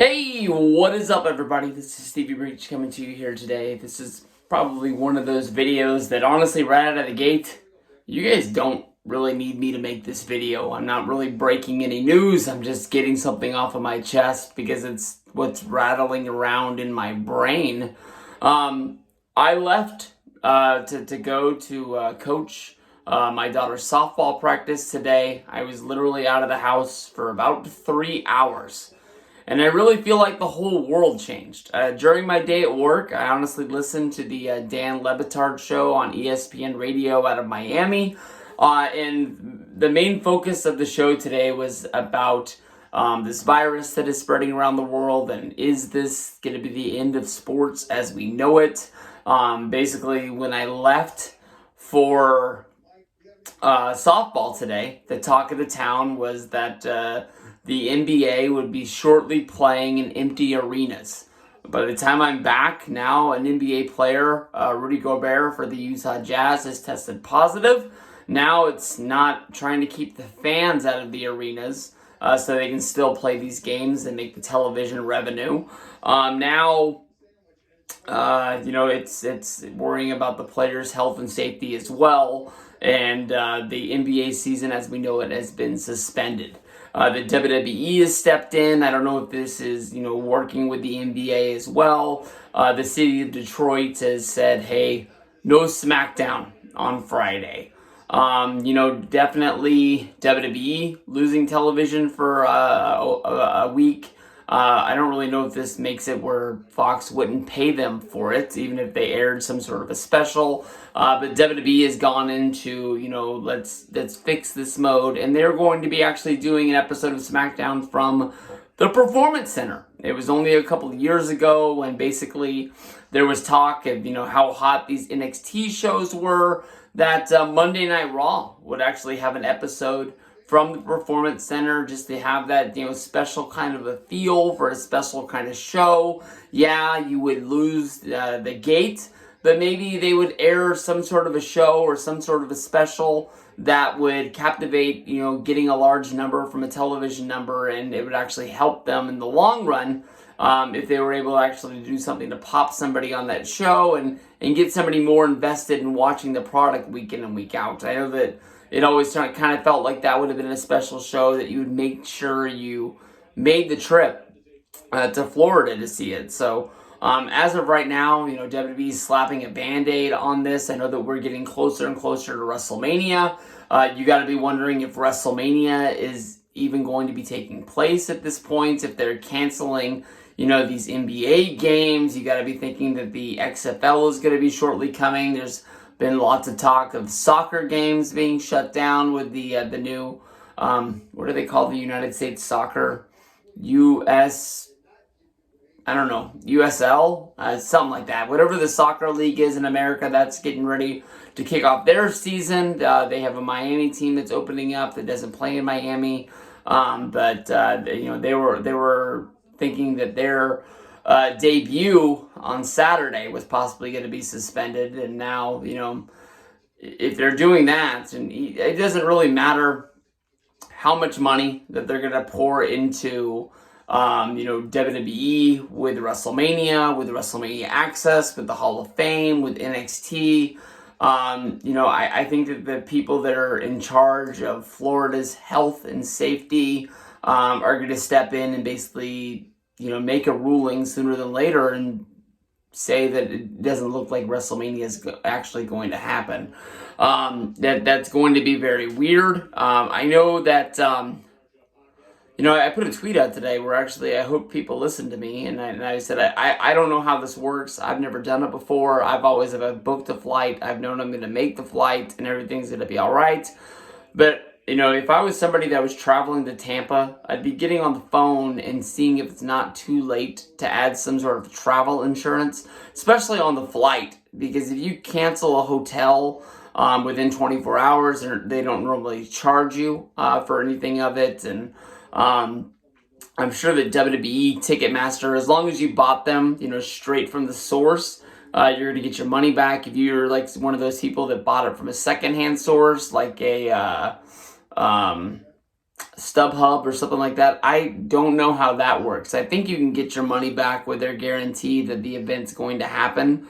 Hey, what is up, everybody? This is Stevie Breach coming to you here today. This is probably one of those videos that honestly, right out of the gate, you guys don't really need me to make this video. I'm not really breaking any news. I'm just getting something off of my chest because it's what's rattling around in my brain. I left to go to coach my daughter's softball practice today. I was literally out of the house for about 3 hours. And I really feel like the whole world changed. During my day at work, I honestly listened to the Dan Le Batard show on ESPN Radio out of Miami. And the main focus of the show today was about this virus that is spreading around the world. And is this going to be the end of sports as we know it? Basically, when I left for softball today, the talk of the town was that the NBA would be shortly playing in empty arenas. By the time I'm back, now an NBA player, Rudy Gobert for the Utah Jazz, has tested positive. Now it's not trying to keep the fans out of the arenas so they can still play these games and make the television revenue. It's worrying about the players' health and safety as well. And the NBA season, as we know it, has been suspended. The WWE has stepped in. I don't know if this is, working with the NBA as well. The city of Detroit has said, hey, no SmackDown on Friday. Definitely WWE losing television for a week. I don't really know if this makes it where Fox wouldn't pay them for it, even if they aired some sort of a special. But WWE has gone into, let's fix this mode, and they're going to be actually doing an episode of SmackDown from the Performance Center. It was only a couple of years ago when basically there was talk of, how hot these NXT shows were, that Monday Night Raw would actually have an episode from the Performance Center, just to have that, special kind of a feel for a special kind of show. Yeah, you would lose the gate, but maybe they would air some sort of a show or some sort of a special that would captivate, getting a large number from a television number, and it would actually help them in the long run if they were able to actually do something to pop somebody on that show and get somebody more invested in watching the product week in and week out. I know that it always kind of felt like that would have been a special show that you would make sure you made the trip to Florida to see it. So as of right now, WWE is slapping a Band-Aid on this. I know that we're getting closer and closer to WrestleMania. You got to be wondering if WrestleMania is even going to be taking place at this point, if they're canceling these NBA games. You got to be thinking that the XFL is going to be shortly coming. There's been lots of talk of soccer games being shut down with the new, what do they call the United States soccer? USL? Something like that. Whatever the soccer league is in America, that's getting ready to kick off their season. They have a Miami team that's opening up that doesn't play in Miami. They were thinking that their debut on Saturday was possibly going to be suspended, and now, if they're doing that, and it doesn't really matter how much money that they're going to pour into, WWE with WrestleMania Access, with the Hall of Fame, with NXT. I think that the people that are in charge of Florida's health and safety are going to step in and basically, make a ruling sooner than later and say that it doesn't look like WrestleMania is actually going to happen. That's going to be very weird. I know that, I put a tweet out today where actually I hope people listen to me, and I said, I don't know how this works. I've never done it before. I've always booked a flight. I've known I'm going to make the flight and everything's going to be all right. But if I was somebody that was traveling to Tampa, I'd be getting on the phone and seeing if it's not too late to add some sort of travel insurance, especially on the flight. Because if you cancel a hotel within 24 hours, and they don't normally charge you for anything of it, and I'm sure that WWE, Ticketmaster, as long as you bought them, straight from the source, you're going to get your money back. If you're like one of those people that bought it from a secondhand source, like a StubHub or something like that. I don't know how that works. I think you can get your money back with their guarantee that the event's going to happen,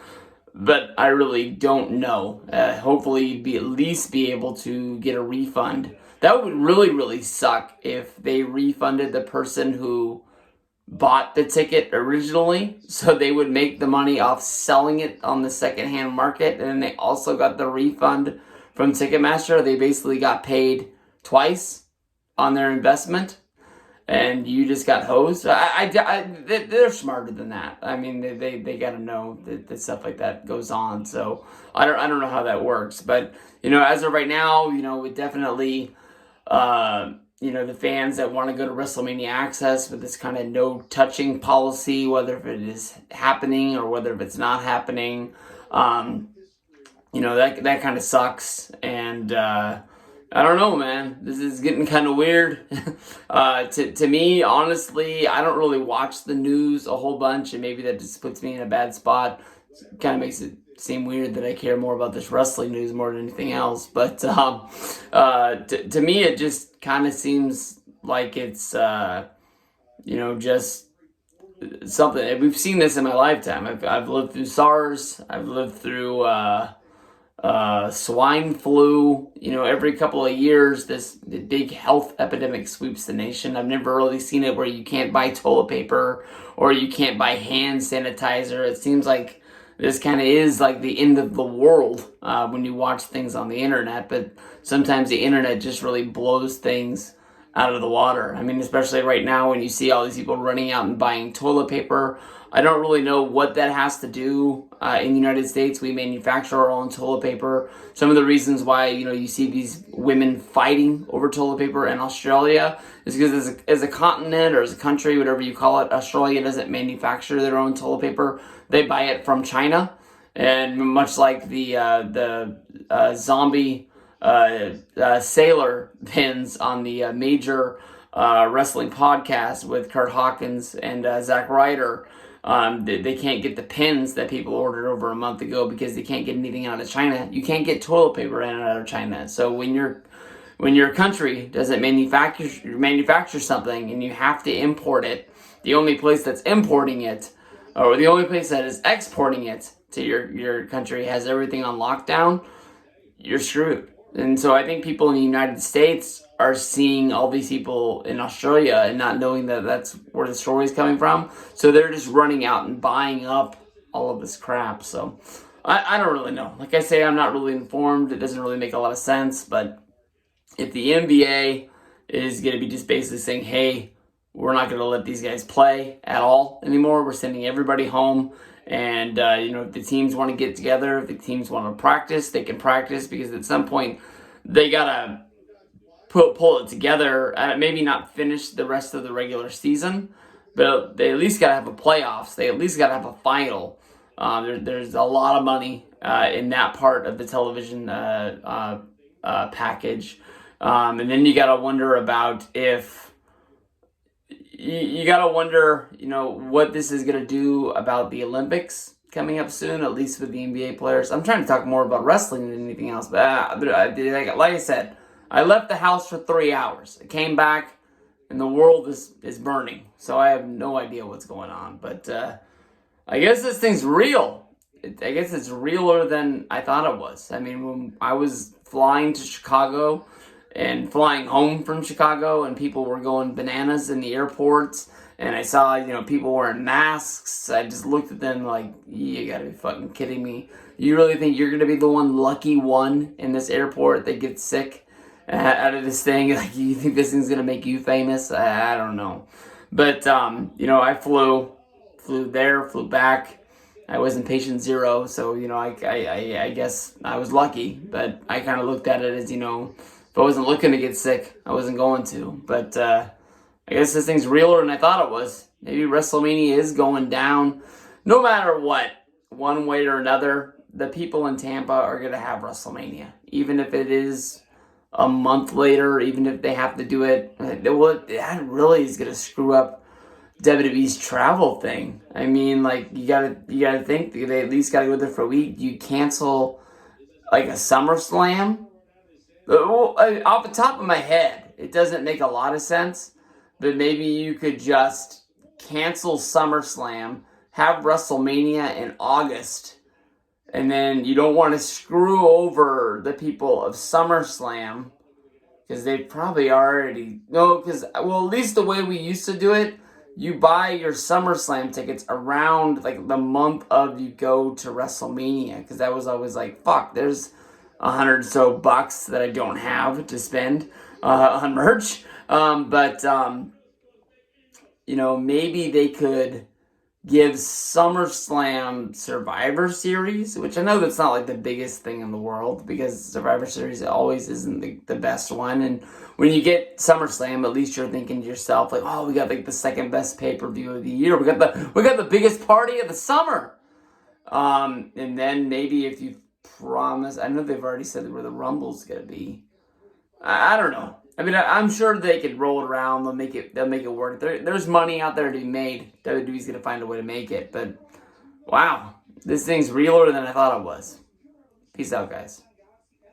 but I really don't know. Hopefully, you'd at least be able to get a refund. That would really, really suck if they refunded the person who bought the ticket originally, so they would make the money off selling it on the secondhand market, and then they also got the refund from Ticketmaster. They basically got paid twice on their investment, and you just got hosed. They're smarter than that. I mean, they got to know that stuff like that goes on. So I don't know how that works, but as of right now, it definitely. The fans that want to go to WrestleMania Access with this kind of no touching policy, whether if it is happening or whether if it's not happening, that kind of sucks. And I don't know, man. This is getting kind of weird. To me, honestly, I don't really watch the news a whole bunch, and maybe that just puts me in a bad spot. Kind of makes it seem weird that I care more about this wrestling news more than anything else. But to me, it just kind of seems like it's just something. We've seen this in my lifetime. I've lived through SARS. I've lived through swine flu. Every couple of years, this big health epidemic sweeps the nation. I've never really seen it where you can't buy toilet paper or you can't buy hand sanitizer. It seems like this kind of is like the end of the world when you watch things on the internet, but sometimes the internet just really blows things out of the water. I mean, especially right now when you see all these people running out and buying toilet paper. I don't really know what that has to do. In the United States, we manufacture our own toilet paper. Some of the reasons why, you see these women fighting over toilet paper in Australia is because as a continent or as a country, whatever you call it, Australia doesn't manufacture their own toilet paper. They buy it from China. And much like the zombie sailor pins on the major wrestling podcast with Kurt Hawkins and Zack Ryder, they can't get the pins that people ordered over a month ago because they can't get anything out of China. You can't get toilet paper in and out of China. So when your country doesn't manufacture something and you have to import it, the only place that's importing it, or the only place that is exporting it to your country has everything on lockdown, you're screwed. And so I think people in the United States are seeing all these people in Australia and not knowing that that's where the story is coming from. So they're just running out and buying up all of this crap. So I don't really know. Like I say, I'm not really informed. It doesn't really make a lot of sense. But if the NBA is going to be just basically saying, hey, we're not going to let these guys play at all anymore. We're sending everybody home. And, if the teams want to get together, if the teams want to practice, they can practice, because at some point they got to pull it together. Maybe not finish the rest of the regular season, but they at least got to have a playoffs. They at least got to have a final. There's a lot of money in that part of the television package. And then you got to wonder about if... You got to wonder, what this is going to do about the Olympics coming up soon, at least with the NBA players. I'm trying to talk more about wrestling than anything else. But like I said, I left the house for 3 hours. I came back, and the world is burning. So I have no idea what's going on. But I guess this thing's real. I guess it's realer than I thought it was. I mean, when I was flying to Chicago and flying home from Chicago, and people were going bananas in the airports, and I saw, people wearing masks, I just looked at them like, you gotta be fucking kidding me. You really think you're gonna be the lucky one in this airport that gets sick out of this thing? Like, you think this thing's gonna make you famous? I don't know. But, I flew there, flew back. I was in patient zero, so, I guess I was lucky, but I kind of looked at it as, if I wasn't looking to get sick, I wasn't going to. But I guess this thing's realer than I thought it was. Maybe WrestleMania is going down. No matter what, one way or another, the people in Tampa are going to have WrestleMania. Even if it is a month later, even if they have to do it. Well, that really is going to screw up WWE's travel thing. I mean, you gotta think they at least got to go there for a week. You cancel, a SummerSlam? Off the top of my head, it doesn't make a lot of sense, but maybe you could just cancel SummerSlam, have WrestleMania in August, and then you don't want to screw over the people of SummerSlam because they probably already no. Because well, at least the way we used to do it, you buy your SummerSlam tickets around like the month of you go to WrestleMania, because that was always like, fuck, there's $100 or so that I don't have to spend on merch. But maybe they could give SummerSlam Survivor Series, which I know that's not like the biggest thing in the world, because Survivor Series always isn't the best one. And when you get SummerSlam, at least you're thinking to yourself like, oh, we got like the second best pay-per-view of the year. We got the biggest party of the summer. And then maybe if you promise, I know they've already said where the Rumble's gonna be. I don't know. I mean, I'm sure they could roll it around. They'll make it work. There's money out there to be made. WWE's gonna find a way to make it. But wow, this thing's realer than I thought it was. Peace out, guys.